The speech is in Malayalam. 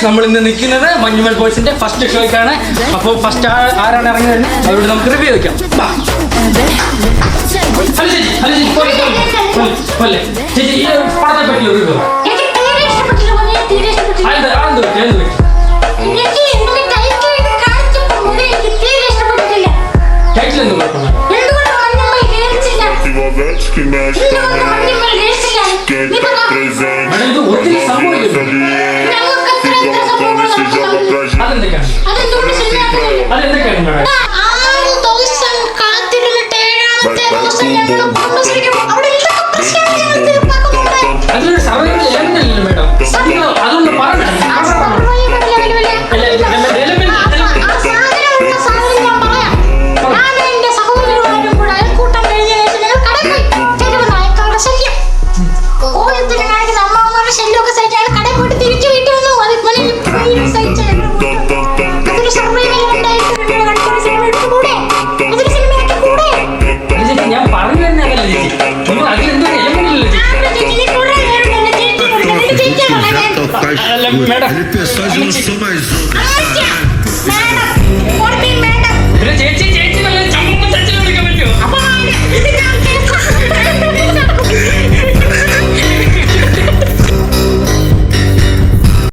നമ്മൾ ഇന്ന് നിൽക്കുന്നത് മഞ്ഞുമൽ ബോയ്സിന്റെ ഫസ്റ്റ് ഷോയ്ക്കാണ്. അപ്പോൾ ഫസ്റ്റ് ആരാണ് ഇറങ്ങുന്നത് അവരോട് നമുക്ക് റിവ്യൂ വയ്ക്കാം. ചേച്ചി ഈ പടത്തെ പറ്റി റിവ്യൂ ടൈറ്റിൽ എന്ത് കുഴപ്പമില്ല. ഇത് ഒത്തിരി സംഭവിക്കുന്നു. അതെന്തൊക്കെയാണ് അതിലൊരു സർവൈവൽ എലമെന്റ് അല്ലല്ലോ മേഡം. അതൊന്ന് പറഞ്ഞു. ഞാൻ പറഞ്ഞു തന്നെ അതല്ല ചേച്ചി. നിങ്ങൾ അതിലെന്തോ എലമെന്റ് ഇല്ലല്ലോ ചേച്ചി. ചേച്ചി